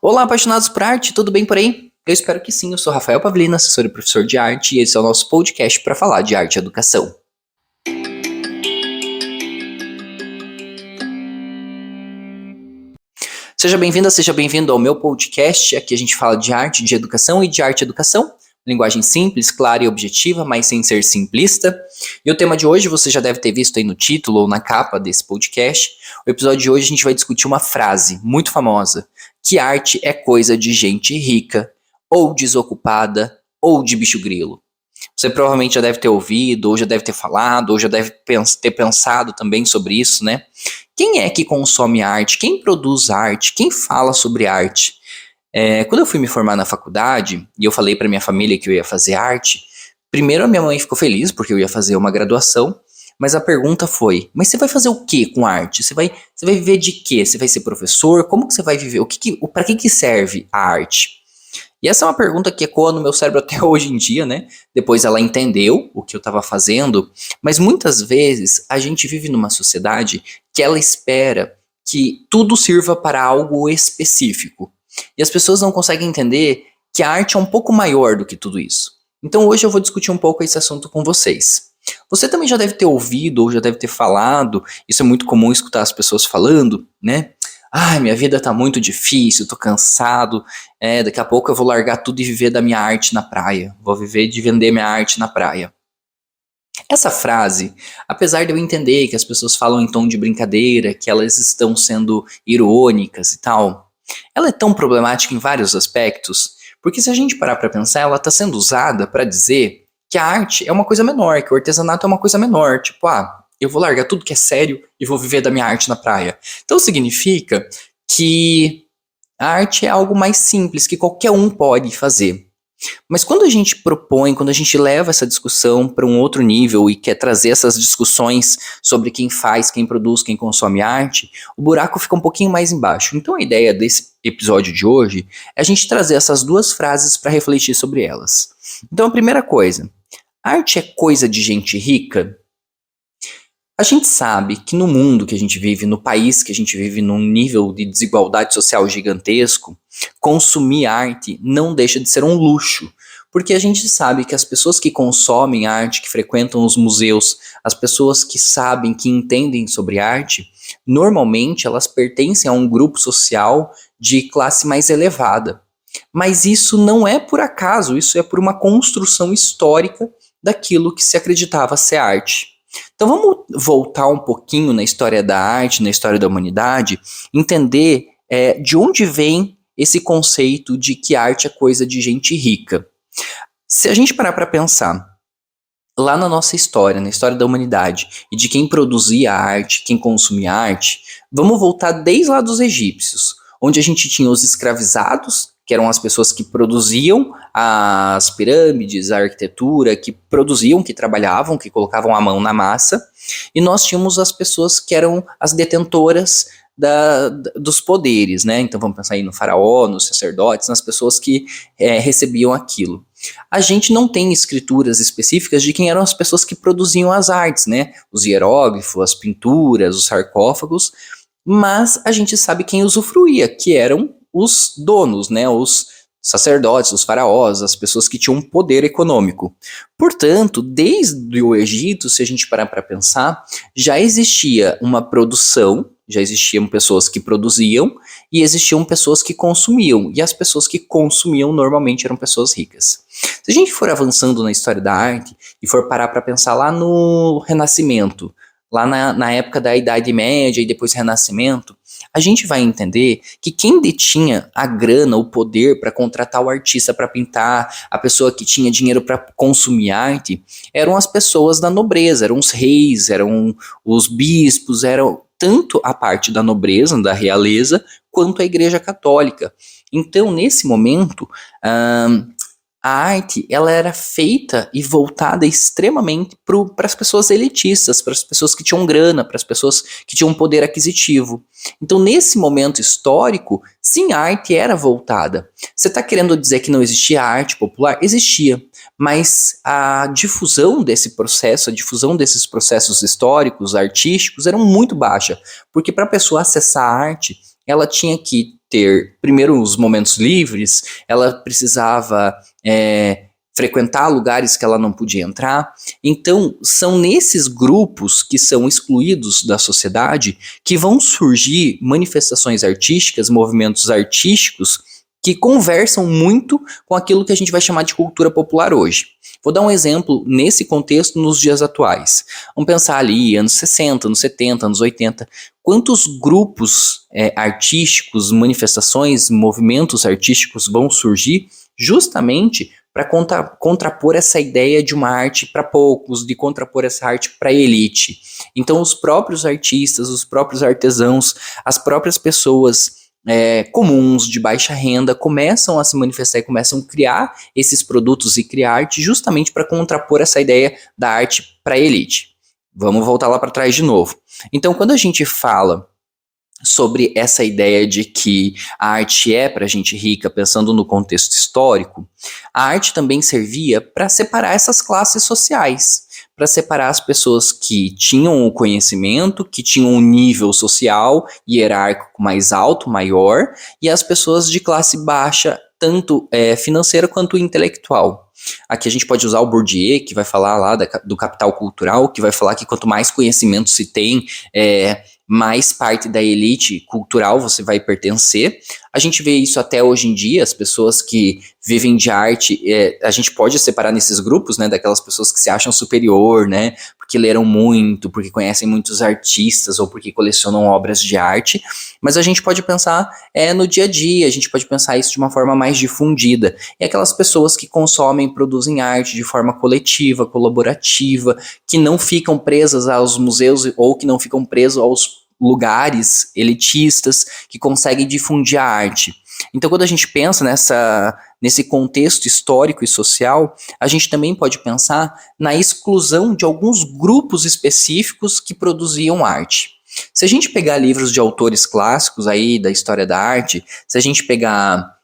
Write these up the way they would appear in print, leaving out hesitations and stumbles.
Olá, apaixonados por arte, tudo bem por aí? Eu espero que sim, eu sou Rafael Pavlina, assessor e professor de arte, e esse é o nosso podcast para falar de arte e educação. Seja bem-vinda, seja bem-vindo ao meu podcast. Aqui a gente fala de arte, de educação e de arte e educação. Linguagem simples, clara e objetiva, mas sem ser simplista. E o tema de hoje você já deve ter visto aí no título ou na capa desse podcast. O episódio de hoje a gente vai discutir uma frase muito famosa, que arte é coisa de gente rica, ou desocupada, ou de bicho grilo. Você provavelmente já deve ter ouvido, ou já deve ter falado, ou já deve ter pensado também sobre isso, né? Quem é que consome arte? Quem produz arte? Quem fala sobre arte? Quando eu fui me formar na faculdade, e eu falei para minha família que eu ia fazer arte, primeiro a minha mãe ficou feliz, porque eu ia fazer uma graduação, mas a pergunta foi, mas você vai fazer o que com arte? Você vai viver de quê? Você vai ser professor? Como que você vai viver? Para que serve a arte? E essa é uma pergunta que ecoa no meu cérebro até hoje em dia, né? Depois ela entendeu o que eu estava fazendo, mas muitas vezes a gente vive numa sociedade que ela espera que tudo sirva para algo específico. E as pessoas não conseguem entender que a arte é um pouco maior do que tudo isso. Então hoje eu vou discutir um pouco esse assunto com vocês. Você também já deve ter ouvido ou já deve ter falado, isso é muito comum escutar as pessoas falando, né? Ai, minha vida tá muito difícil, tô cansado, daqui a pouco eu vou largar tudo e viver da minha arte na praia. Vou viver de vender minha arte na praia. Essa frase, apesar de eu entender que as pessoas falam em tom de brincadeira, que elas estão sendo irônicas e tal, ela é tão problemática em vários aspectos, porque se a gente parar pra pensar, ela tá sendo usada pra dizer que a arte é uma coisa menor, que o artesanato é uma coisa menor, tipo, eu vou largar tudo que é sério e vou viver da minha arte na praia. Então significa que a arte é algo mais simples, que qualquer um pode fazer. Mas quando a gente propõe, quando a gente leva essa discussão para um outro nível e quer trazer essas discussões sobre quem faz, quem produz, quem consome arte, o buraco fica um pouquinho mais embaixo. Então a ideia desse episódio de hoje é a gente trazer essas duas frases para refletir sobre elas. Então a primeira coisa, arte é coisa de gente rica? A gente sabe que no mundo que a gente vive, no país que a gente vive, num nível de desigualdade social gigantesco, consumir arte não deixa de ser um luxo. Porque a gente sabe que as pessoas que consomem arte, que frequentam os museus, as pessoas que sabem, que entendem sobre arte, normalmente elas pertencem a um grupo social de classe mais elevada. Mas isso não é por acaso, isso é por uma construção histórica daquilo que se acreditava ser arte. Então vamos voltar um pouquinho na história da arte, na história da humanidade, entender de onde vem esse conceito de que arte é coisa de gente rica. Se a gente parar para pensar, lá na nossa história, na história da humanidade, e de quem produzia arte, quem consumia arte, vamos voltar desde lá dos egípcios, onde a gente tinha os escravizados, que eram as pessoas que produziam as pirâmides, a arquitetura, que produziam, que trabalhavam, que colocavam a mão na massa, e nós tínhamos as pessoas que eram as detentoras dos poderes, né? Então vamos pensar aí no faraó, nos sacerdotes, nas pessoas que recebiam aquilo. A gente não tem escrituras específicas de quem eram as pessoas que produziam as artes, né? Os hieróglifos, as pinturas, os sarcófagos, mas a gente sabe quem usufruía, que eram os donos, né? Os sacerdotes, os faraós, as pessoas que tinham poder econômico. Portanto, desde o Egito, se a gente parar para pensar, já existia uma produção, já existiam pessoas que produziam e existiam pessoas que consumiam. E as pessoas que consumiam normalmente eram pessoas ricas. Se a gente for avançando na história da arte e for parar para pensar lá no Renascimento, lá na época da Idade Média e depois Renascimento, a gente vai entender que quem detinha a grana, o poder para contratar o artista para pintar, a pessoa que tinha dinheiro para consumir arte, eram as pessoas da nobreza, eram os reis, eram os bispos, eram tanto a parte da nobreza, da realeza, quanto a Igreja Católica. Então, nesse momento, a arte ela era feita e voltada extremamente para as pessoas elitistas, para as pessoas que tinham grana, para as pessoas que tinham poder aquisitivo. Então, nesse momento histórico, sim, a arte era voltada. Você está querendo dizer que não existia arte popular? Existia, mas a difusão desse processo, a difusão desses processos históricos, artísticos, eram muito baixa, porque para a pessoa acessar a arte, ela tinha que ter, primeiro, os momentos livres, ela precisava frequentar lugares que ela não podia entrar. Então, são nesses grupos que são excluídos da sociedade que vão surgir manifestações artísticas, movimentos artísticos que conversam muito com aquilo que a gente vai chamar de cultura popular hoje. Vou dar um exemplo nesse contexto nos dias atuais. Vamos pensar ali, anos 60, anos 70, anos 80. Quantos grupos artísticos, manifestações, movimentos artísticos vão surgir justamente para contrapor essa ideia de uma arte para poucos, de contrapor essa arte para a elite. Então, os próprios artistas, os próprios artesãos, as próprias pessoas comuns, de baixa renda, começam a se manifestar e começam a criar esses produtos e criar arte justamente para contrapor essa ideia da arte para a elite. Vamos voltar lá para trás de novo. Então, quando a gente fala sobre essa ideia de que a arte é para gente rica, pensando no contexto histórico, a arte também servia para separar essas classes sociais, para separar as pessoas que tinham o conhecimento, que tinham um nível social hierárquico mais alto, maior, e as pessoas de classe baixa, tanto financeira quanto intelectual. Aqui a gente pode usar o Bourdieu, que vai falar lá do capital cultural, que vai falar que quanto mais conhecimento se tem, mais parte da elite cultural você vai pertencer. A gente vê isso até hoje em dia, as pessoas que vivem de arte, a gente pode separar nesses grupos, né, daquelas pessoas que se acham superior, né, porque leram muito, porque conhecem muitos artistas ou porque colecionam obras de arte, mas a gente pode pensar no dia a dia, a gente pode pensar isso de uma forma mais difundida. E aquelas pessoas que consomem, produzem arte de forma coletiva, colaborativa, que não ficam presas aos museus ou que não ficam presos aos lugares elitistas, que conseguem difundir a arte. Então, quando a gente pensa nesse contexto histórico e social, a gente também pode pensar na exclusão de alguns grupos específicos que produziam arte. Se a gente pegar livros de autores clássicos aí da história da arte, se a gente pegar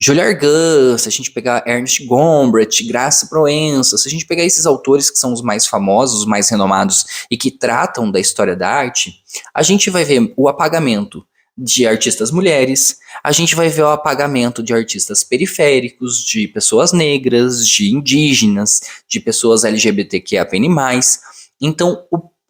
Jules Argan, se a gente pegar Ernest Gombrich, Graça Proença, se a gente pegar esses autores que são os mais famosos, os mais renomados e que tratam da história da arte, a gente vai ver o apagamento de artistas mulheres, a gente vai ver o apagamento de artistas periféricos, de pessoas negras, de indígenas, de pessoas LGBTQIA+. Então,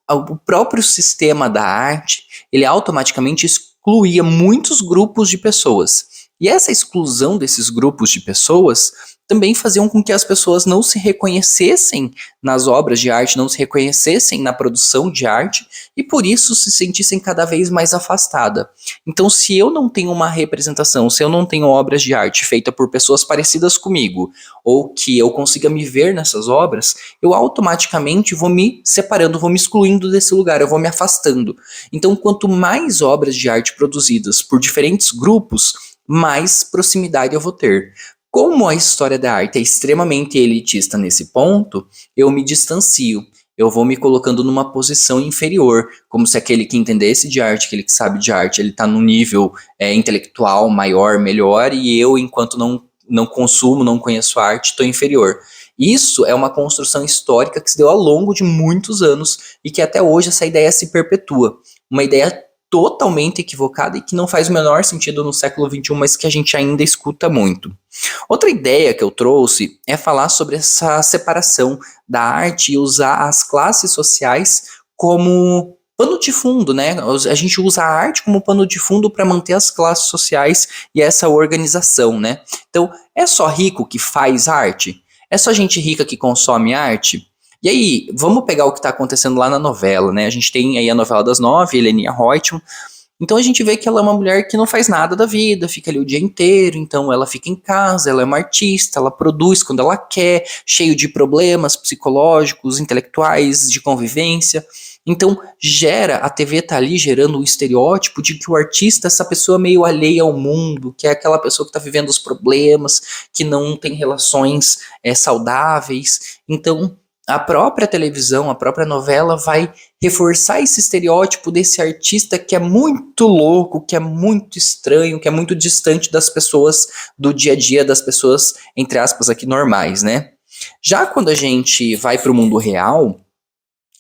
o próprio sistema da arte, ele automaticamente excluía muitos grupos de pessoas. E essa exclusão desses grupos de pessoas também faziam com que as pessoas não se reconhecessem nas obras de arte, não se reconhecessem na produção de arte e por isso se sentissem cada vez mais afastadas. Então, se eu não tenho uma representação, se eu não tenho obras de arte feitas por pessoas parecidas comigo, ou que eu consiga me ver nessas obras, eu automaticamente vou me separando, vou me excluindo desse lugar, eu vou me afastando. Então, quanto mais obras de arte produzidas por diferentes grupos, mais proximidade eu vou ter. Como a história da arte é extremamente elitista nesse ponto, eu me distancio. Eu vou me colocando numa posição inferior, como se aquele que entendesse de arte, aquele que sabe de arte, ele está num nível intelectual maior, melhor, e eu, enquanto não consumo, não conheço arte, estou inferior. Isso é uma construção histórica que se deu ao longo de muitos anos e que até hoje essa ideia se perpetua. Uma ideia totalmente equivocada e que não faz o menor sentido no século XXI, mas que a gente ainda escuta muito. Outra ideia que eu trouxe é falar sobre essa separação da arte e usar as classes sociais como pano de fundo, né? A gente usa a arte como pano de fundo para manter as classes sociais e essa organização, né? Então, é só rico que faz arte? É só gente rica que consome arte? E aí, vamos pegar o que está acontecendo lá na novela, né? A gente tem aí a novela das 9, Heleninha Reutemann. Então a gente vê que ela é uma mulher que não faz nada da vida, fica ali o dia inteiro, então ela fica em casa, ela é uma artista, ela produz quando ela quer, cheio de problemas psicológicos, intelectuais, de convivência. Então a TV tá ali gerando o estereótipo de que o artista é essa pessoa meio alheia ao mundo, que é aquela pessoa que está vivendo os problemas, que não tem relações saudáveis. Então a própria televisão, a própria novela vai reforçar esse estereótipo desse artista que é muito louco, que é muito estranho, que é muito distante das pessoas do dia a dia, das pessoas, entre aspas, aqui normais, né? Já quando a gente vai para o mundo real,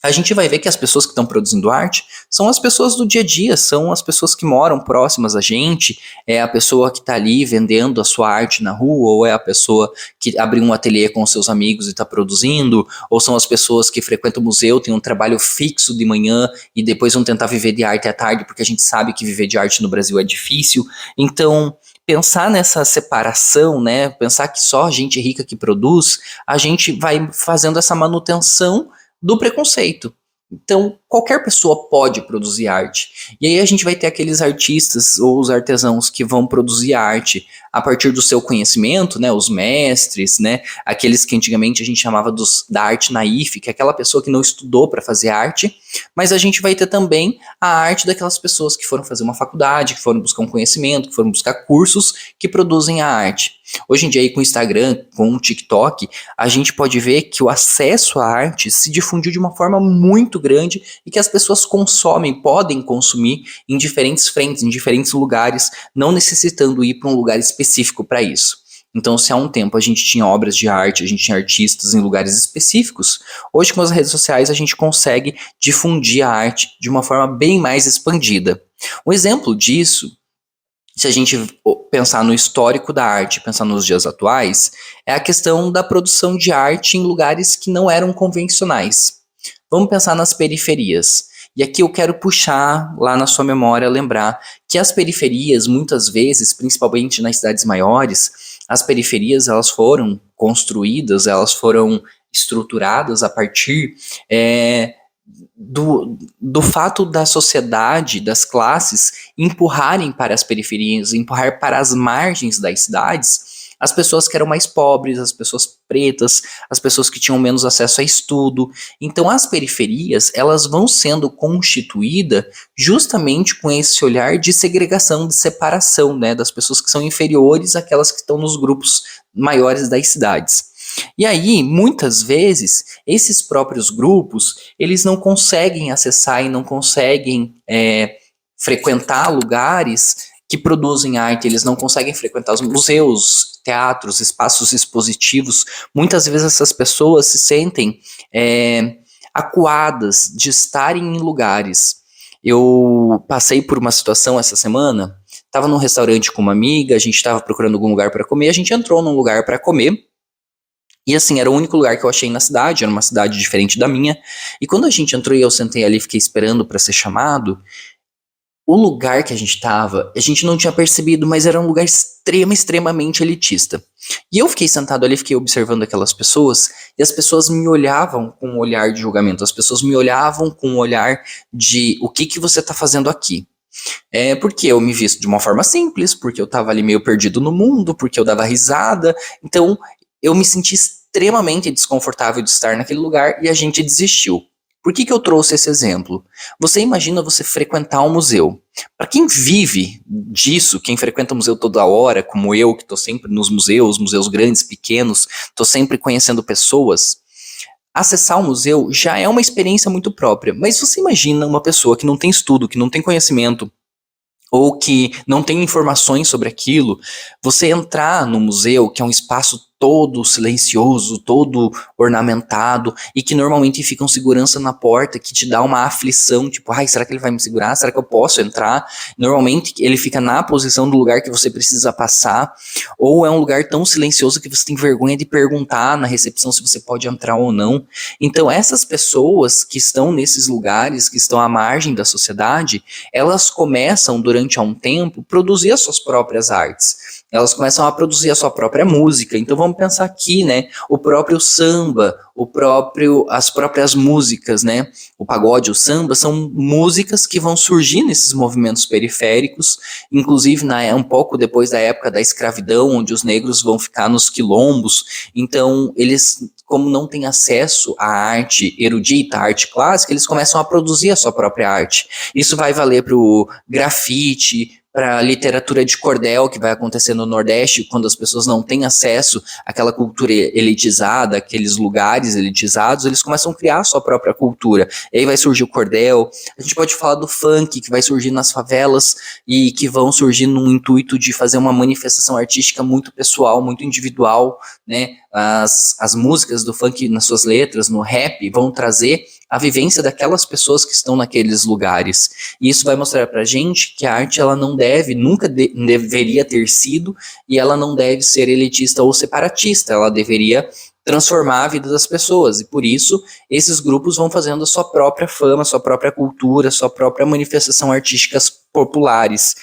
a gente vai ver que as pessoas que estão produzindo arte são as pessoas do dia a dia, são as pessoas que moram próximas a gente, é a pessoa que está ali vendendo a sua arte na rua, ou é a pessoa que abriu um ateliê com os seus amigos e está produzindo, ou são as pessoas que frequentam o museu, têm um trabalho fixo de manhã e depois vão tentar viver de arte à tarde, porque a gente sabe que viver de arte no Brasil é difícil. Então, pensar nessa separação, né, pensar que só gente rica que produz, a gente vai fazendo essa manutenção do preconceito. Então, qualquer pessoa pode produzir arte. E aí a gente vai ter aqueles artistas ou os artesãos que vão produzir arte a partir do seu conhecimento, né, os mestres, né, aqueles que antigamente a gente chamava da arte naif, que é aquela pessoa que não estudou para fazer arte, mas a gente vai ter também a arte daquelas pessoas que foram fazer uma faculdade, que foram buscar um conhecimento, que foram buscar cursos que produzem a arte. Hoje em dia, aí, com o Instagram, com o TikTok, a gente pode ver que o acesso à arte se difundiu de uma forma muito grande e que as pessoas consomem, podem consumir em diferentes frentes, em diferentes lugares, não necessitando ir para um lugar específico para isso. Então, se há um tempo a gente tinha obras de arte, a gente tinha artistas em lugares específicos, hoje com as redes sociais a gente consegue difundir a arte de uma forma bem mais expandida. Um exemplo disso, se a gente pensar no histórico da arte, pensar nos dias atuais, é a questão da produção de arte em lugares que não eram convencionais. Vamos pensar nas periferias. E aqui eu quero puxar lá na sua memória, lembrar que as periferias, muitas vezes, principalmente nas cidades maiores, as periferias elas foram construídas, elas foram estruturadas a partir do fato da sociedade, das classes, empurrarem para as periferias, empurrar para as margens das cidades, as pessoas que eram mais pobres, as pessoas pretas, as pessoas que tinham menos acesso a estudo. Então as periferias, elas vão sendo constituídas justamente com esse olhar de segregação, de separação, né, das pessoas que são inferiores àquelas que estão nos grupos maiores das cidades. E aí, muitas vezes, esses próprios grupos, eles não conseguem acessar e não conseguem frequentar lugares que produzem arte, eles não conseguem frequentar os museus, teatros, espaços expositivos. Muitas vezes essas pessoas se sentem acuadas de estarem em lugares. Eu passei por uma situação essa semana, estava num restaurante com uma amiga, a gente estava procurando algum lugar para comer, a gente entrou num lugar para comer, e assim, era o único lugar que eu achei na cidade, era uma cidade diferente da minha, e quando a gente entrou e eu sentei ali e fiquei esperando para ser chamado, o lugar que a gente tava, a gente não tinha percebido, mas era um lugar extremamente elitista. E eu fiquei sentado ali, fiquei observando aquelas pessoas, e as pessoas me olhavam com um olhar de julgamento, as pessoas me olhavam com um olhar de o que você tá fazendo aqui? Porque eu me visto de uma forma simples, porque eu tava ali meio perdido no mundo, porque eu dava risada, então eu me senti extremamente desconfortável de estar naquele lugar e a gente desistiu. Por que eu trouxe esse exemplo? Você imagina você frequentar um museu. Para quem vive disso, quem frequenta o museu toda hora, como eu, que estou sempre nos museus grandes, pequenos, estou sempre conhecendo pessoas, acessar um museu já é uma experiência muito própria. Mas você imagina uma pessoa que não tem estudo, que não tem conhecimento, ou que não tem informações sobre aquilo, você entrar no museu, que é um espaço todo silencioso, todo ornamentado, e que normalmente fica um segurança na porta que te dá uma aflição, tipo, ai, será que ele vai me segurar? Será que eu posso entrar? Normalmente ele fica na posição do lugar que você precisa passar, ou é um lugar tão silencioso que você tem vergonha de perguntar na recepção se você pode entrar ou não. Então essas pessoas que estão nesses lugares, que estão à margem da sociedade, elas começam durante um tempo produzir as suas próprias artes. Elas começam a produzir a sua própria música. Então vamos pensar aqui, né? O próprio samba, as próprias músicas, né? O pagode, o samba, são músicas que vão surgir nesses movimentos periféricos, inclusive um pouco depois da época da escravidão, onde os negros vão ficar nos quilombos. Então eles, como não têm acesso à arte erudita, à arte clássica, eles começam a produzir a sua própria arte. Isso vai valer para o grafite, para a literatura de cordel, que vai acontecer no Nordeste, quando as pessoas não têm acesso àquela cultura elitizada, aqueles lugares elitizados, eles começam a criar a sua própria cultura. E aí vai surgir o cordel. A gente pode falar do funk, que vai surgir nas favelas e que vão surgir num intuito de fazer uma manifestação artística muito pessoal, muito individual, né? As músicas do funk nas suas letras, no rap, vão trazer a vivência daquelas pessoas que estão naqueles lugares. E isso vai mostrar pra gente que a arte ela não deve, nunca deveria ter sido, e ela não deve ser elitista ou separatista, ela deveria transformar a vida das pessoas, e por isso esses grupos vão fazendo a sua própria fama, sua própria cultura, sua própria manifestação artísticas populares.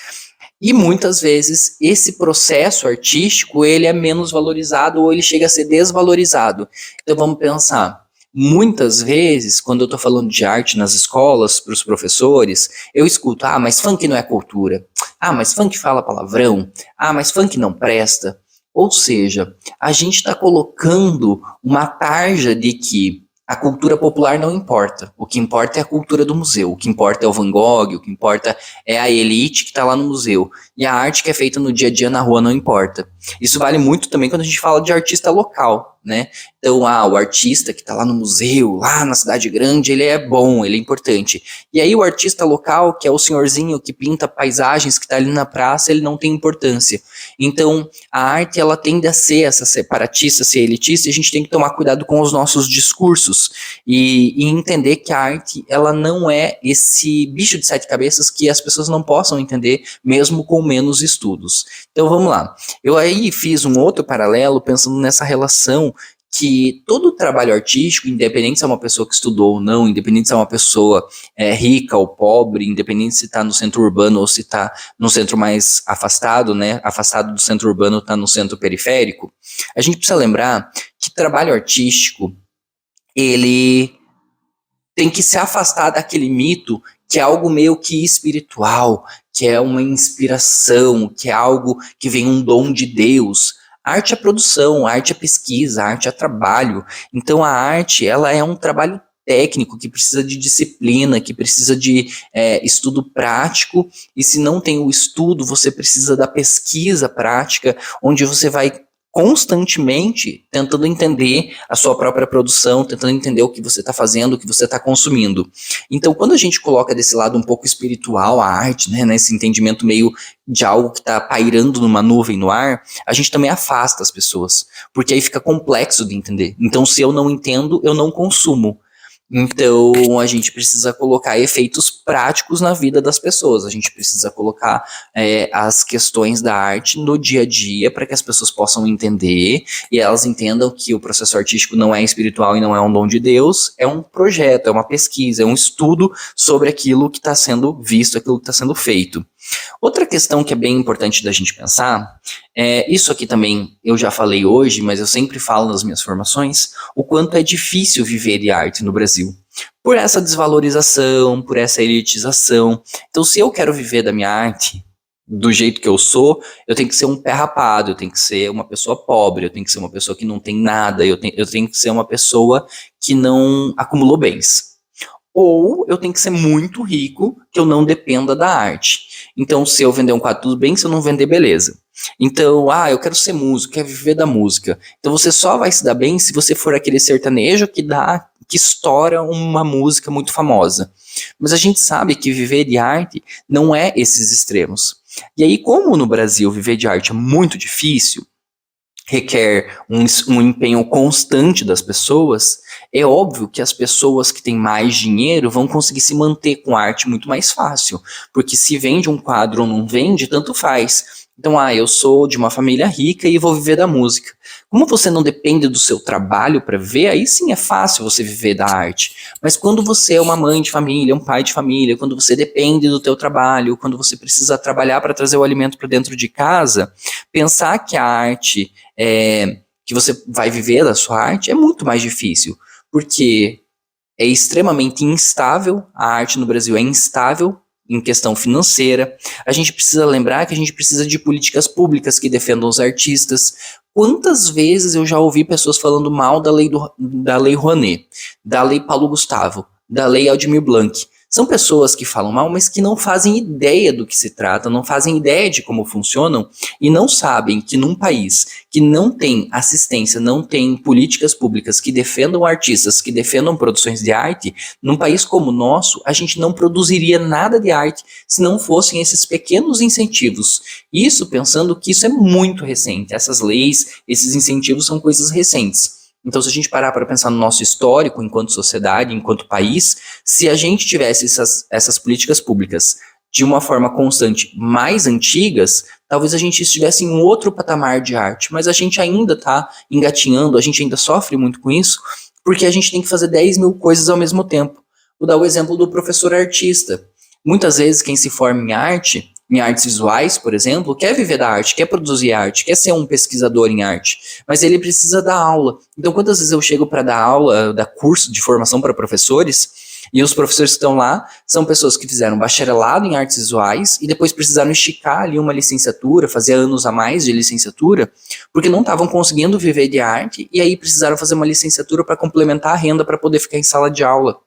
E muitas vezes esse processo artístico ele é menos valorizado ou ele chega a ser desvalorizado. Então vamos pensar, muitas vezes quando eu estou falando de arte nas escolas para os professores, eu escuto, mas funk não é cultura, mas funk fala palavrão, mas funk não presta. Ou seja, a gente está colocando uma tarja de que a cultura popular não importa. O que importa é a cultura do museu. O que importa é o Van Gogh, o que importa é a elite que está lá no museu. E a arte que é feita no dia a dia na rua não importa. Isso vale muito também quando a gente fala de artista local, né? Então, o artista que está lá no museu, lá na cidade grande, ele é bom, ele é importante. E aí o artista local, que é o senhorzinho que pinta paisagens que está ali na praça, ele não tem importância. Então, a arte, ela tende a ser essa separatista, ser elitista, e a gente tem que tomar cuidado com os nossos discursos e entender que a arte, ela não é esse bicho de sete cabeças que as pessoas não possam entender, mesmo com menos estudos. Então, vamos lá. Eu aí fiz um outro paralelo pensando nessa relação que todo trabalho artístico, independente se é uma pessoa que estudou ou não, independente se é uma pessoa rica ou pobre, independente se está no centro urbano ou se está no centro mais afastado, né, afastado do centro urbano ou está no centro periférico, a gente precisa lembrar que trabalho artístico, ele tem que se afastar daquele mito que é algo meio que espiritual, que é uma inspiração, que é algo que vem um dom de Deus. Arte é produção, arte é pesquisa, arte é trabalho. Então a arte, ela é um trabalho técnico que precisa de disciplina, que precisa de estudo prático, e se não tem o estudo, você precisa da pesquisa prática, onde você vai constantemente tentando entender a sua própria produção, tentando entender o que você está fazendo, o que você está consumindo. Então, quando a gente coloca desse lado um pouco espiritual a arte, né, nesse entendimento meio de algo que está pairando numa nuvem no ar, a gente também afasta as pessoas, porque aí fica complexo de entender. Então, se eu não entendo, eu não consumo. Então, a gente precisa colocar efeitos práticos na vida das pessoas. A gente precisa colocar as questões da arte no dia a dia para que as pessoas possam entender e elas entendam que o processo artístico não é espiritual e não é um dom de Deus, é um projeto, é uma pesquisa, é um estudo sobre aquilo que está sendo visto, aquilo que está sendo feito. Outra questão que é bem importante da gente pensar, isso aqui também eu já falei hoje, mas eu sempre falo nas minhas formações, o quanto é difícil viver de arte no Brasil. Por essa desvalorização, por essa elitização. Então, se eu quero viver da minha arte, do jeito que eu sou, eu tenho que ser um pé rapado, eu tenho que ser uma pessoa pobre, eu tenho que ser uma pessoa que não tem nada, eu tenho que ser uma pessoa que não acumulou bens. Ou eu tenho que ser muito rico, que eu não dependa da arte. Então, se eu vender um quadro, tudo bem, se eu não vender, beleza. Então, eu quero ser músico, quero viver da música. Então, você só vai se dar bem se você for aquele sertanejo que estoura uma música muito famosa. Mas a gente sabe que viver de arte não é esses extremos. E aí, como no Brasil viver de arte é muito difícil, requer um empenho constante das pessoas, é óbvio que as pessoas que têm mais dinheiro vão conseguir se manter com a arte muito mais fácil, porque se vende um quadro ou não vende, tanto faz. Então, eu sou de uma família rica e vou viver da música. Como você não depende do seu trabalho para viver, aí sim é fácil você viver da arte. Mas quando você é uma mãe de família, um pai de família, quando você depende do teu trabalho, quando você precisa trabalhar para trazer o alimento para dentro de casa, pensar que a arte, que você vai viver da sua arte, é muito mais difícil. Porque é extremamente instável, a arte no Brasil é instável, em questão financeira. A gente precisa lembrar que a gente precisa de políticas públicas que defendam os artistas. Quantas vezes eu já ouvi pessoas falando mal da lei Rouanet, da lei Paulo Gustavo, da lei Aldir Blanc? São pessoas que falam mal, mas que não fazem ideia do que se trata, não fazem ideia de como funcionam e não sabem que num país que não tem assistência, não tem políticas públicas que defendam artistas, que defendam produções de arte, num país como o nosso, a gente não produziria nada de arte se não fossem esses pequenos incentivos. Isso pensando que isso é muito recente, essas leis, esses incentivos são coisas recentes. Então, se a gente parar para pensar no nosso histórico enquanto sociedade, enquanto país, se a gente tivesse essas políticas públicas de uma forma constante mais antigas, talvez a gente estivesse em um outro patamar de arte, mas a gente ainda está engatinhando, a gente ainda sofre muito com isso, porque a gente tem que fazer 10 mil coisas ao mesmo tempo. Vou dar o exemplo do professor artista. Muitas vezes quem se forma em artes visuais, por exemplo, quer viver da arte, quer produzir arte, quer ser um pesquisador em arte, mas ele precisa dar aula. Então, quantas vezes eu chego para dar aula, dar curso de formação para professores, e os professores que estão lá são pessoas que fizeram bacharelado em artes visuais e depois precisaram esticar ali uma licenciatura, fazer anos a mais de licenciatura, porque não estavam conseguindo viver de arte, e aí precisaram fazer uma licenciatura para complementar a renda para poder ficar em sala de aula.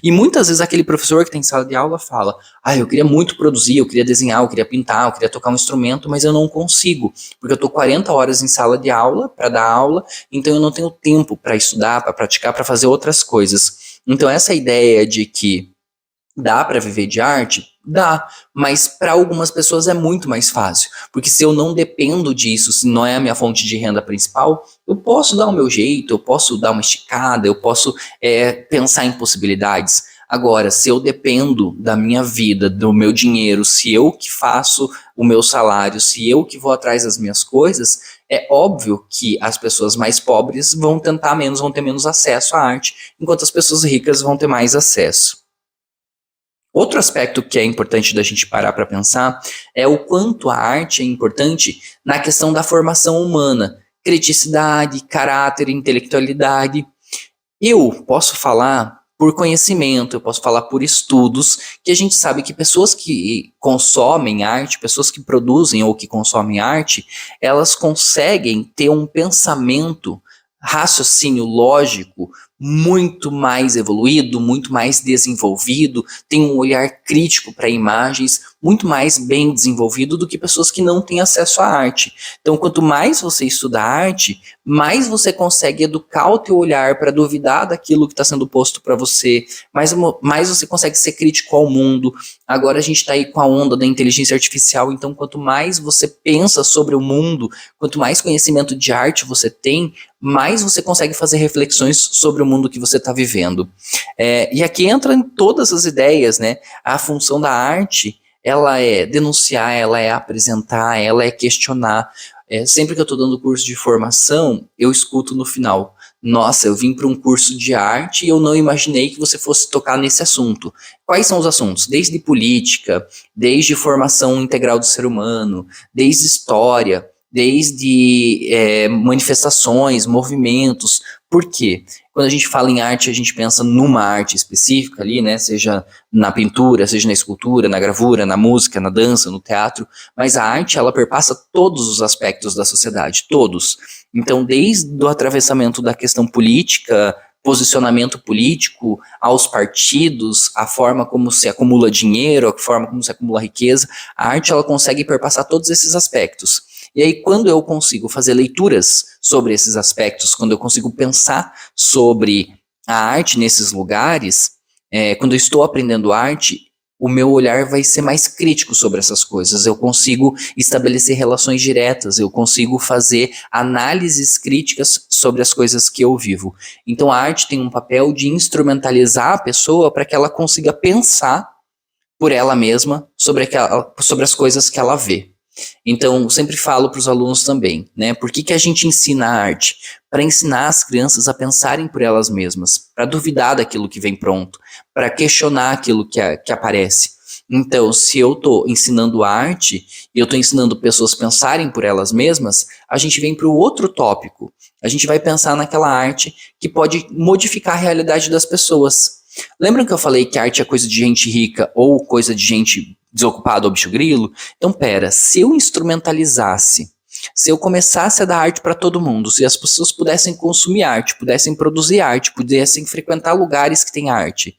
E muitas vezes aquele professor que tem sala de aula fala: eu queria muito produzir, eu queria desenhar, eu queria pintar, eu queria tocar um instrumento, mas eu não consigo, porque eu estou 40 horas em sala de aula para dar aula, então eu não tenho tempo para estudar, para praticar, para fazer outras coisas. Então essa ideia de que dá para viver de arte? Dá, mas para algumas pessoas é muito mais fácil, porque se eu não dependo disso, se não é a minha fonte de renda principal, eu posso dar o meu jeito, eu posso dar uma esticada, eu posso pensar em possibilidades. Agora, se eu dependo da minha vida, do meu dinheiro, se eu que faço o meu salário, se eu que vou atrás das minhas coisas, é óbvio que as pessoas mais pobres vão vão ter menos acesso à arte, enquanto as pessoas ricas vão ter mais acesso. Outro aspecto que é importante da gente parar para pensar é o quanto a arte é importante na questão da formação humana, criticidade, caráter, intelectualidade. Eu posso falar por conhecimento, eu posso falar por estudos, que a gente sabe que pessoas que consomem arte, pessoas que produzem ou que consomem arte, elas conseguem ter um pensamento, raciocínio lógico muito mais evoluído, muito mais desenvolvido, tem um olhar crítico para imagens muito mais bem desenvolvido do que pessoas que não têm acesso à arte. Então, quanto mais você estuda arte, mais você consegue educar o teu olhar para duvidar daquilo que está sendo posto para você, mais você consegue ser crítico ao mundo. Agora a gente está aí com a onda da inteligência artificial, então quanto mais você pensa sobre o mundo, quanto mais conhecimento de arte você tem, mais você consegue fazer reflexões sobre o mundo que você está vivendo. E aqui entra em todas as ideias, né? A função da arte, ela é denunciar, ela é apresentar, ela é questionar. Sempre que eu estou dando curso de formação, eu escuto no final: nossa, eu vim para um curso de arte e eu não imaginei que você fosse tocar nesse assunto. Quais são os assuntos? Desde política, desde formação integral do ser humano, desde história, desde manifestações, movimentos. Por quê? Quando a gente fala em arte, a gente pensa numa arte específica ali, né? Seja na pintura, seja na escultura, na gravura, na música, na dança, no teatro. Mas a arte, ela perpassa todos os aspectos da sociedade, todos. Então, desde o atravessamento da questão política, posicionamento político, aos partidos, a forma como se acumula dinheiro, a forma como se acumula riqueza, a arte, ela consegue perpassar todos esses aspectos. E aí, quando eu consigo fazer leituras sobre esses aspectos, quando eu consigo pensar sobre a arte nesses lugares, quando eu estou aprendendo arte, o meu olhar vai ser mais crítico sobre essas coisas. Eu consigo estabelecer relações diretas, eu consigo fazer análises críticas sobre as coisas que eu vivo. Então, a arte tem um papel de instrumentalizar a pessoa para que ela consiga pensar por ela mesma sobre as coisas que ela vê. Então, eu sempre falo para os alunos também, né? Por que a gente ensina a arte? Para ensinar as crianças a pensarem por elas mesmas, para duvidar daquilo que vem pronto, para questionar aquilo que aparece. Então, se eu estou ensinando arte e eu estou ensinando pessoas a pensarem por elas mesmas, a gente vem para o outro tópico. A gente vai pensar naquela arte que pode modificar a realidade das pessoas. Lembram que eu falei que arte é coisa de gente rica ou coisa de gente desocupada ou bicho grilo? Então, se eu instrumentalizasse, se eu começasse a dar arte para todo mundo, se as pessoas pudessem consumir arte, pudessem produzir arte, pudessem frequentar lugares que têm arte,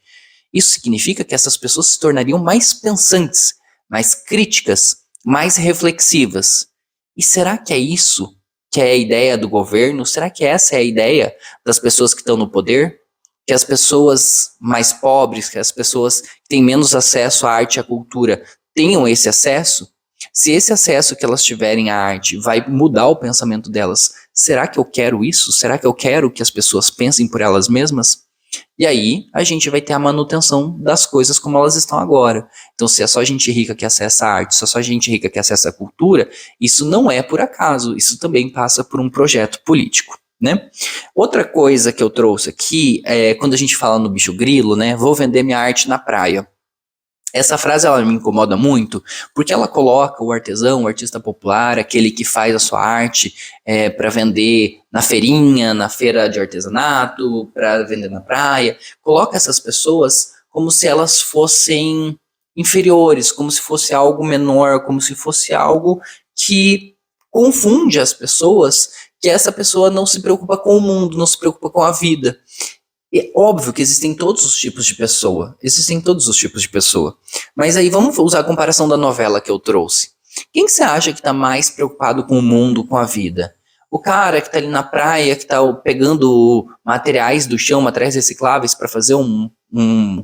isso significa que essas pessoas se tornariam mais pensantes, mais críticas, mais reflexivas. E será que é isso que é a ideia do governo? Será que essa é a ideia das pessoas que estão no poder? Que as pessoas mais pobres, que as pessoas que têm menos acesso à arte e à cultura tenham esse acesso? Se esse acesso que elas tiverem à arte vai mudar o pensamento delas, será que eu quero isso? Será que eu quero que as pessoas pensem por elas mesmas? E aí a gente vai ter a manutenção das coisas como elas estão agora. Então, se é só gente rica que acessa a arte, se é só gente rica que acessa a cultura, isso não é por acaso, isso também passa por um projeto político, né? Outra coisa que eu trouxe aqui é quando a gente fala no bicho grilo, né? Vou vender minha arte na praia. Essa frase ela me incomoda muito porque ela coloca o artesão, o artista popular, aquele que faz a sua arte para vender na feirinha, na feira de artesanato, para vender na praia, coloca essas pessoas como se elas fossem inferiores, como se fosse algo menor, como se fosse algo que confunde as pessoas, que essa pessoa não se preocupa com o mundo, não se preocupa com a vida. É óbvio que existem todos os tipos de pessoa. Existem todos os tipos de pessoa. Mas aí vamos usar a comparação da novela que eu trouxe. Quem que você acha que está mais preocupado com o mundo, com a vida? O cara que está ali na praia, que está pegando materiais do chão, materiais recicláveis para fazer um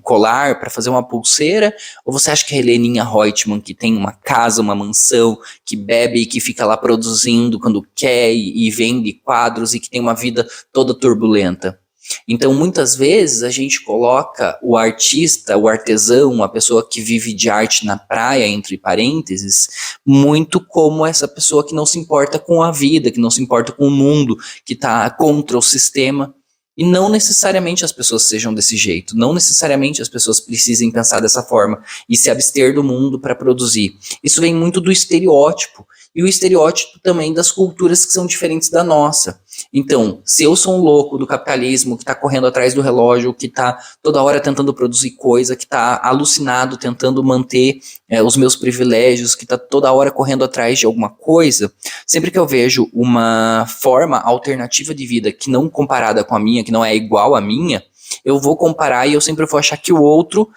colar, para fazer uma pulseira? Ou você acha que a Heleninha Reutemann, que tem uma casa, uma mansão, que bebe e que fica lá produzindo quando quer e vende quadros e que tem uma vida toda turbulenta? Então, muitas vezes, a gente coloca o artista, o artesão, a pessoa que vive de arte na praia, entre parênteses, muito como essa pessoa que não se importa com a vida, que não se importa com o mundo, que está contra o sistema. E não necessariamente as pessoas sejam desse jeito, não necessariamente as pessoas precisem pensar dessa forma e se abster do mundo para produzir. Isso vem muito do estereótipo, e o estereótipo também das culturas que são diferentes da nossa. Então, se eu sou um louco do capitalismo, que está correndo atrás do relógio, que está toda hora tentando produzir coisa, que está alucinado tentando manter os meus privilégios, que está toda hora correndo atrás de alguma coisa, sempre que eu vejo uma forma alternativa de vida que não comparada com a minha, que não é igual à minha, eu vou comparar e eu sempre vou achar que o outro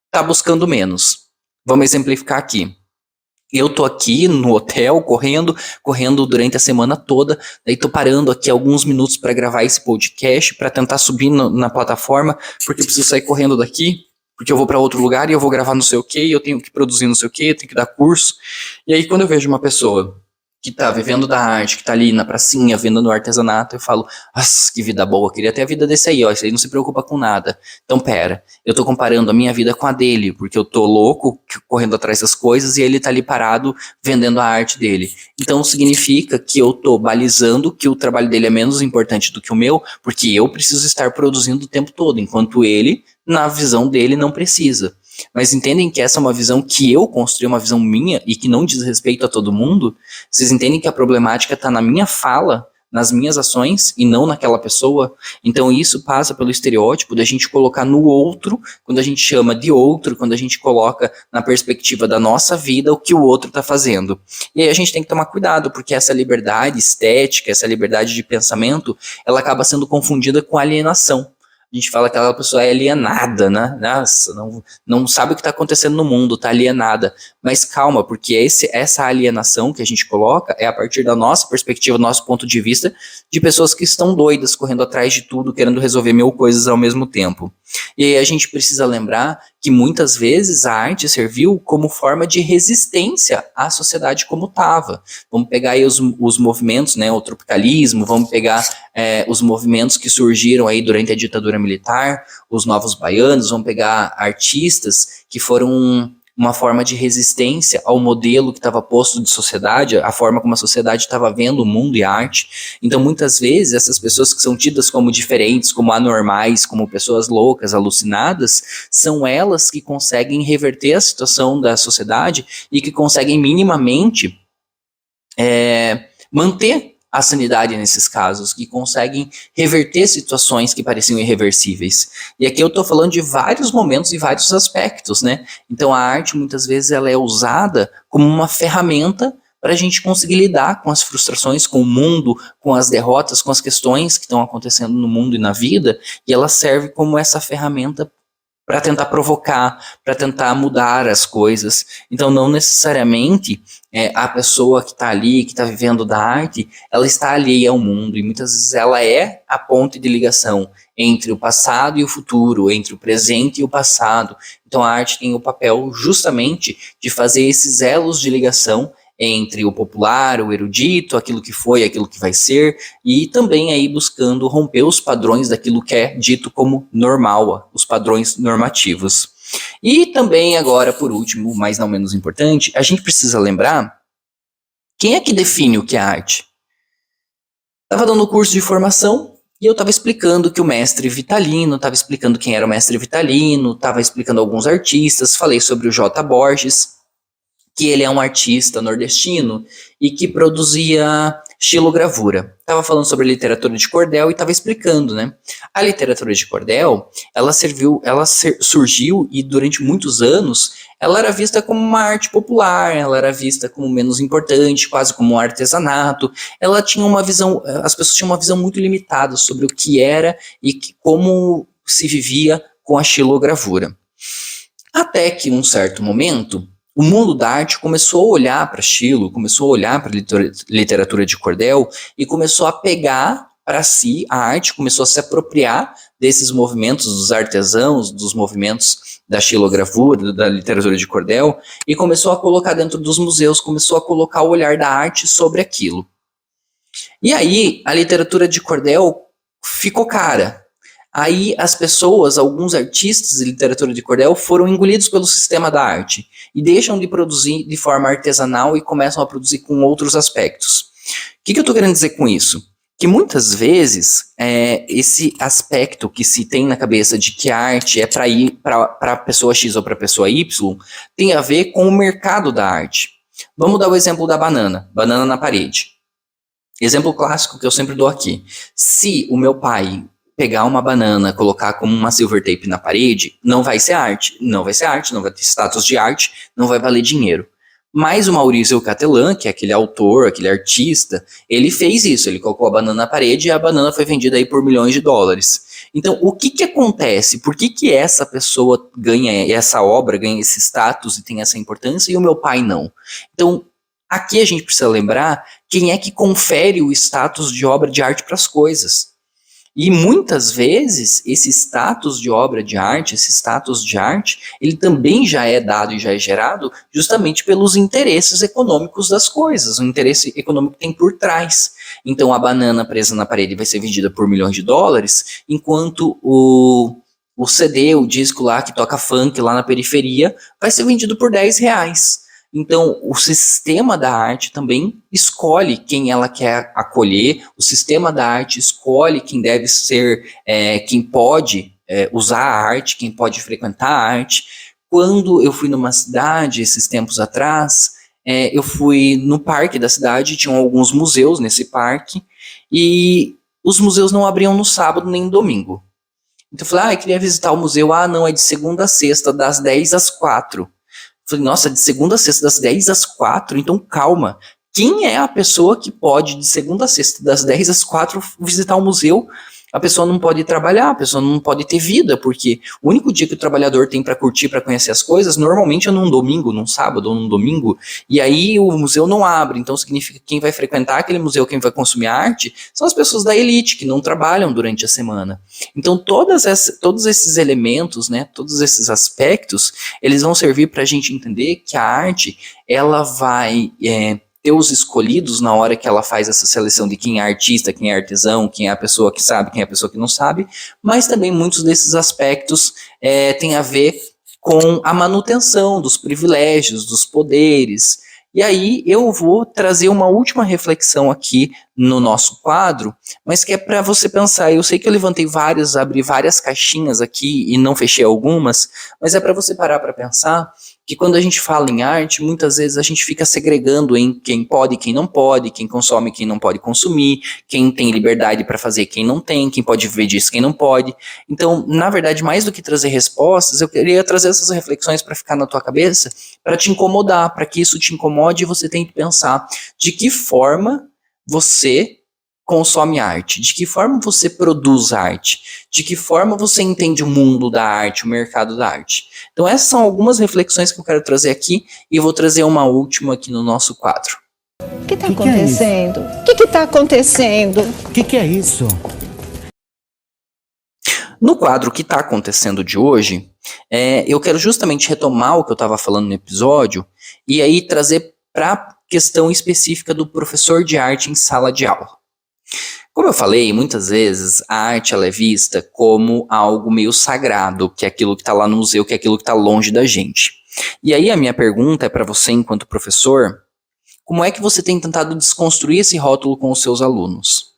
está buscando menos. Vamos exemplificar aqui. Eu tô aqui no hotel, correndo durante a semana toda, daí tô parando aqui alguns minutos para gravar esse podcast, para tentar subir na plataforma, porque eu preciso sair correndo daqui, porque eu vou para outro lugar e eu vou gravar não sei o que, eu tenho que produzir não sei o que, eu tenho que dar curso. E aí quando eu vejo uma pessoa que tá vivendo da arte, que tá ali na pracinha, vendendo artesanato, eu falo, nossa, que vida boa, queria ter a vida desse aí, ó, esse aí não se preocupa com nada. Então, pera, eu tô comparando a minha vida com a dele, porque eu tô louco, correndo atrás das coisas, e ele tá ali parado, vendendo a arte dele. Então, significa que eu tô balizando que o trabalho dele é menos importante do que o meu, porque eu preciso estar produzindo o tempo todo, enquanto ele, na visão dele, não precisa. Mas entendem que essa é uma visão que eu construí, uma visão minha e que não diz respeito a todo mundo? Vocês entendem que a problemática está na minha fala, nas minhas ações e não naquela pessoa? Então isso passa pelo estereótipo da gente colocar no outro, quando a gente chama de outro, quando a gente coloca na perspectiva da nossa vida o que o outro está fazendo. E aí a gente tem que tomar cuidado, porque essa liberdade estética, essa liberdade de pensamento, ela acaba sendo confundida com alienação. A gente fala que aquela pessoa é alienada, né? Nossa, não sabe o que está acontecendo no mundo, está alienada. Mas calma, porque essa alienação que a gente coloca é a partir da nossa perspectiva, do nosso ponto de vista, de pessoas que estão doidas, correndo atrás de tudo, querendo resolver mil coisas ao mesmo tempo. E aí a gente precisa lembrar que muitas vezes a arte serviu como forma de resistência à sociedade como estava. Vamos pegar aí os movimentos, né, o tropicalismo, vamos pegar os movimentos que surgiram aí durante a ditadura militar, os novos baianos, vamos pegar artistas que foram uma forma de resistência ao modelo que estava posto de sociedade, a forma como a sociedade estava vendo o mundo e a arte. Então, muitas vezes, essas pessoas que são tidas como diferentes, como anormais, como pessoas loucas, alucinadas, são elas que conseguem reverter a situação da sociedade e que conseguem minimamente manter a sanidade nesses casos, que conseguem reverter situações que pareciam irreversíveis. E aqui eu estou falando de vários momentos e vários aspectos, né? Então a arte, muitas vezes, ela é usada como uma ferramenta para a gente conseguir lidar com as frustrações, com o mundo, com as derrotas, com as questões que estão acontecendo no mundo e na vida, e ela serve como essa ferramenta para tentar provocar, para tentar mudar as coisas. Então, não necessariamente a pessoa que está ali, que está vivendo da arte, ela está alheia ao mundo, e muitas vezes ela é a ponte de ligação entre o passado e o futuro, entre o presente e o passado. Então, a arte tem o papel justamente de fazer esses elos de ligação entre o popular, o erudito, aquilo que foi, aquilo que vai ser, e também aí buscando romper os padrões daquilo que é dito como normal, os padrões normativos. E também agora, por último, mas não menos importante, a gente precisa lembrar quem é que define o que é arte. Estava dando curso de formação e eu estava explicando que o mestre Vitalino, estava explicando quem era o mestre Vitalino, estava explicando alguns artistas, falei sobre o J. Borges, que ele é um artista nordestino e que produzia xilogravura. Estava falando sobre literatura de cordel e estava explicando, né? A literatura de cordel, surgiu e durante muitos anos ela era vista como uma arte popular, ela era vista como menos importante, quase como um artesanato. Ela tinha uma visão, as pessoas tinham uma visão muito limitada sobre o que era e como se vivia com a xilogravura. Até que, em um certo momento, o mundo da arte começou a olhar para Chilo, começou a olhar para a literatura de cordel e começou a pegar para si a arte, começou a se apropriar desses movimentos dos artesãos, dos movimentos da xilogravura, da literatura de cordel, e começou a colocar dentro dos museus, começou a colocar o olhar da arte sobre aquilo. E aí a literatura de cordel ficou cara. Aí as pessoas, alguns artistas de literatura de cordel foram engolidos pelo sistema da arte e deixam de produzir de forma artesanal e começam a produzir com outros aspectos. O que eu estou querendo dizer com isso? Que muitas vezes esse aspecto que se tem na cabeça de que a arte é para ir para a pessoa X ou para a pessoa Y tem a ver com o mercado da arte. Vamos dar o exemplo da banana na parede. Exemplo clássico que eu sempre dou aqui. Se o meu pai pegar uma banana, colocar como uma silver tape na parede, não vai ser arte, não vai ter status de arte, não vai valer dinheiro. Mas o Maurício Catelan, que é aquele autor, aquele artista, ele fez isso, ele colocou a banana na parede e a banana foi vendida aí por milhões de dólares. Então, o que acontece? Por que essa pessoa ganha, essa obra ganha esse status e tem essa importância e o meu pai não? Então, aqui a gente precisa lembrar quem é que confere o status de obra de arte para as coisas. E muitas vezes esse status de obra de arte, esse status de arte, ele também já é dado e já é gerado justamente pelos interesses econômicos das coisas, o interesse econômico que tem por trás. Então a banana presa na parede vai ser vendida por milhões de dólares, enquanto o CD, o disco lá que toca funk lá na periferia, vai ser vendido por R$10. Então, o sistema da arte também escolhe quem ela quer acolher, o sistema da arte escolhe quem deve ser, quem pode usar a arte, quem pode frequentar a arte. Quando eu fui numa cidade, esses tempos atrás, eu fui no parque da cidade, tinham alguns museus nesse parque, e os museus não abriam no sábado nem no domingo. Então eu falei, eu queria visitar o museu, não, é de segunda a sexta, das 10 às 4. Falei, nossa, de segunda a sexta, das 10 às 4, então calma. Quem é a pessoa que pode, de segunda a sexta, das 10 às 4, visitar o museu? A pessoa não pode trabalhar, a pessoa não pode ter vida, porque o único dia que o trabalhador tem para curtir, para conhecer as coisas, normalmente é num domingo, num sábado ou num domingo, e aí o museu não abre, então significa que quem vai frequentar aquele museu, quem vai consumir arte, são as pessoas da elite, que não trabalham durante a semana. Então todos esses elementos, né, todos esses aspectos, eles vão servir para a gente entender que a arte, ela vai ter os escolhidos na hora que ela faz essa seleção de quem é artista, quem é artesão, quem é a pessoa que sabe, quem é a pessoa que não sabe, mas também muitos desses aspectos têm a ver com a manutenção dos privilégios, dos poderes. E aí eu vou trazer uma última reflexão aqui no nosso quadro, mas que é para você pensar. Eu sei que eu abri várias caixinhas aqui e não fechei algumas, mas é para você parar para pensar que quando a gente fala em arte, muitas vezes a gente fica segregando em quem pode e quem não pode, quem consome e quem não pode consumir, quem tem liberdade para fazer e quem não tem, quem pode viver disso e quem não pode. Então, na verdade, mais do que trazer respostas, eu queria trazer essas reflexões para ficar na tua cabeça, para te incomodar, para que isso te incomode e você tenha que pensar de que forma você consome arte, de que forma você produz arte, de que forma você entende o mundo da arte, o mercado da arte. Então essas são algumas reflexões que eu quero trazer aqui e vou trazer uma última aqui no nosso quadro. O que está acontecendo? O que está acontecendo? O que é isso? No quadro que está acontecendo de hoje, eu quero justamente retomar o que eu estava falando no episódio e aí trazer para questão específica do professor de arte em sala de aula. Como eu falei, muitas vezes a arte ela é vista como algo meio sagrado, que é aquilo que está lá no museu, que é aquilo que está longe da gente. E aí a minha pergunta é para você, enquanto professor, como é que você tem tentado desconstruir esse rótulo com os seus alunos?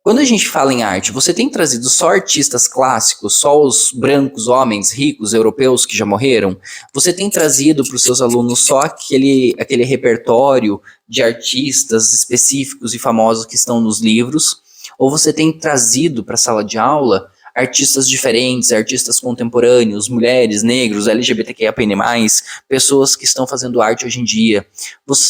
Quando a gente fala em arte, você tem trazido só artistas clássicos, só os brancos, homens, ricos, europeus que já morreram? Você tem trazido para os seus alunos só aquele repertório de artistas específicos e famosos que estão nos livros? Ou você tem trazido para a sala de aula artistas diferentes, artistas contemporâneos, mulheres, negros, LGBTQIA+, pessoas que estão fazendo arte hoje em dia?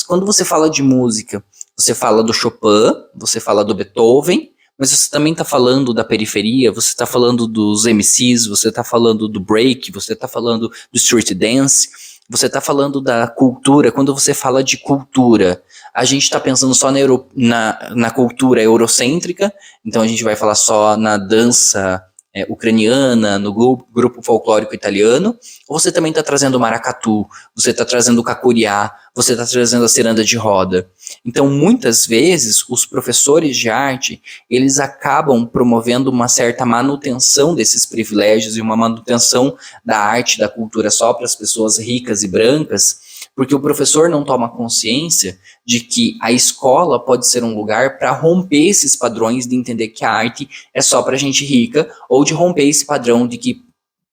Quando você fala de música, você fala do Chopin, você fala do Beethoven, mas você também está falando da periferia, você está falando dos MCs, você está falando do break, você está falando do street dance, você está falando da cultura. Quando você fala de cultura, a gente está pensando só na cultura eurocêntrica, então a gente vai falar só na dança ucraniana, no grupo folclórico italiano, ou você também está trazendo o maracatu, você está trazendo o cacuriá, você está trazendo a ciranda de roda. Então, muitas vezes, os professores de arte, eles acabam promovendo uma certa manutenção desses privilégios e uma manutenção da arte, da cultura só para as pessoas ricas e brancas, porque o professor não toma consciência de que a escola pode ser um lugar para romper esses padrões de entender que a arte é só para gente rica, ou de romper esse padrão de que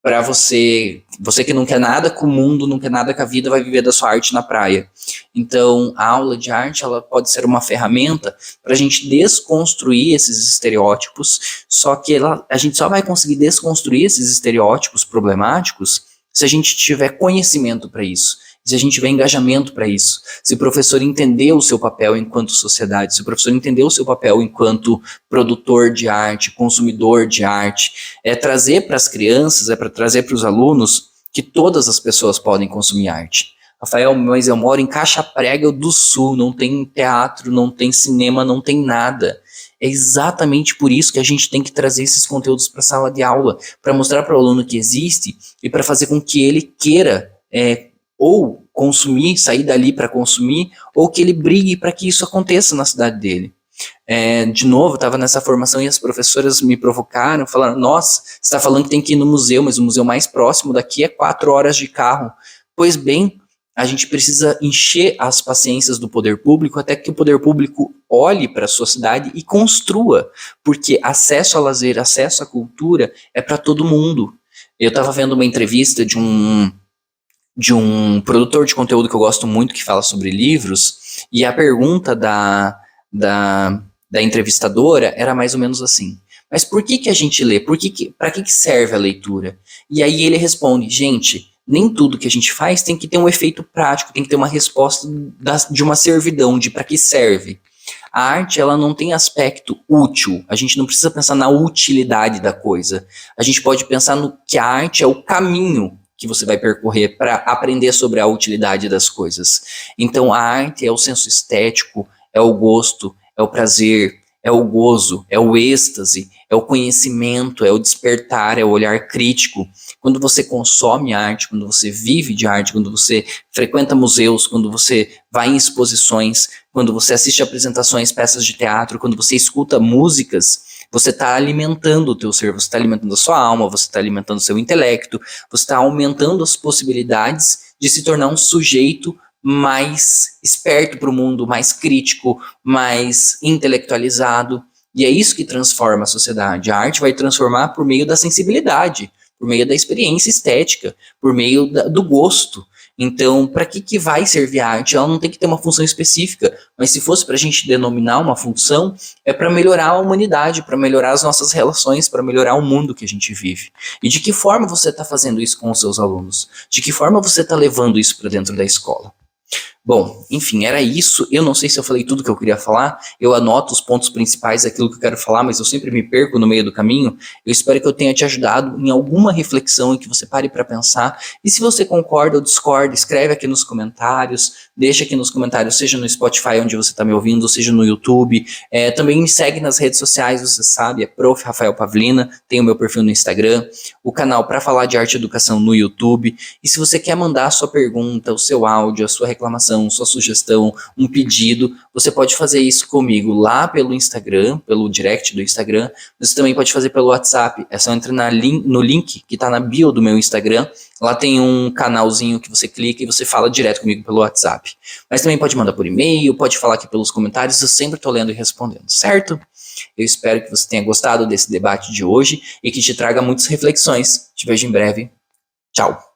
para você que não quer nada com o mundo, não quer nada com a vida, vai viver da sua arte na praia. Então, a aula de arte ela pode ser uma ferramenta para a gente desconstruir esses estereótipos, só que a gente só vai conseguir desconstruir esses estereótipos problemáticos se a gente tiver conhecimento para isso. Se a gente tiver engajamento para isso, se o professor entender o seu papel enquanto sociedade, se o professor entender o seu papel enquanto produtor de arte, consumidor de arte, é trazer para as crianças, é para trazer para os alunos que todas as pessoas podem consumir arte. Rafael, mas eu moro em Caixa Prega do Sul, não tem teatro, não tem cinema, não tem nada. É exatamente por isso que a gente tem que trazer esses conteúdos para a sala de aula, para mostrar para o aluno que existe e para fazer com que ele queira ou consumir, sair dali para consumir, ou que ele brigue para que isso aconteça na cidade dele. De novo, eu estava nessa formação e as professoras me provocaram, falaram, nossa, você está falando que tem que ir no museu, mas o museu mais próximo daqui é 4 horas de carro. Pois bem, a gente precisa encher as paciências do poder público até que o poder público olhe para a sua cidade e construa, porque acesso ao lazer, acesso à cultura é para todo mundo. Eu estava vendo uma entrevista de um produtor de conteúdo que eu gosto muito, que fala sobre livros, e a pergunta da entrevistadora era mais ou menos assim, mas por que a gente lê? Para que serve a leitura? E aí ele responde, gente, nem tudo que a gente faz tem que ter um efeito prático, tem que ter uma resposta de uma servidão, de para que serve. A arte, ela não tem aspecto útil, a gente não precisa pensar na utilidade da coisa, a gente pode pensar no que a arte é o caminho que você vai percorrer para aprender sobre a utilidade das coisas. Então a arte é o senso estético, é o gosto, é o prazer, é o gozo, é o êxtase, é o conhecimento, é o despertar, é o olhar crítico. Quando você consome arte, quando você vive de arte, quando você frequenta museus, quando você vai em exposições, quando você assiste apresentações, peças de teatro, quando você escuta músicas, você está alimentando o teu ser, você está alimentando a sua alma, você está alimentando o seu intelecto, você está aumentando as possibilidades de se tornar um sujeito mais esperto para o mundo, mais crítico, mais intelectualizado. E é isso que transforma a sociedade. A arte vai transformar por meio da sensibilidade, por meio da experiência estética, por meio do gosto. Então, para que vai servir a arte? Ela não tem que ter uma função específica, mas se fosse para a gente denominar uma função, é para melhorar a humanidade, para melhorar as nossas relações, para melhorar o mundo que a gente vive. E de que forma você está fazendo isso com os seus alunos? De que forma você está levando isso para dentro da escola? Bom, enfim, era isso. Eu não sei se eu falei tudo que eu queria falar. Eu anoto os pontos principais daquilo que eu quero falar, mas eu sempre me perco no meio do caminho. Eu espero que eu tenha te ajudado em alguma reflexão, em que você pare para pensar. E se você concorda ou discorda, escreve aqui nos comentários. Deixa aqui nos comentários, seja no Spotify, onde você está me ouvindo, seja no YouTube. Também me segue nas redes sociais, você sabe, é Prof. Rafael Pavlina. Tem o meu perfil no Instagram, o canal para falar de arte e educação no YouTube. E se você quer mandar a sua pergunta, o seu áudio, a sua reclamação, reclamação, sua sugestão, um pedido, você pode fazer isso comigo lá pelo Instagram, pelo direct do Instagram. Você também pode fazer pelo WhatsApp. É só entrar no link que está na bio do meu Instagram. Lá tem um canalzinho que você clica e você fala direto comigo pelo WhatsApp. Mas também pode mandar por e-mail, pode falar aqui pelos comentários, eu sempre estou lendo e respondendo, certo? Eu espero que você tenha gostado desse debate de hoje e que te traga muitas reflexões. Te vejo em breve. Tchau!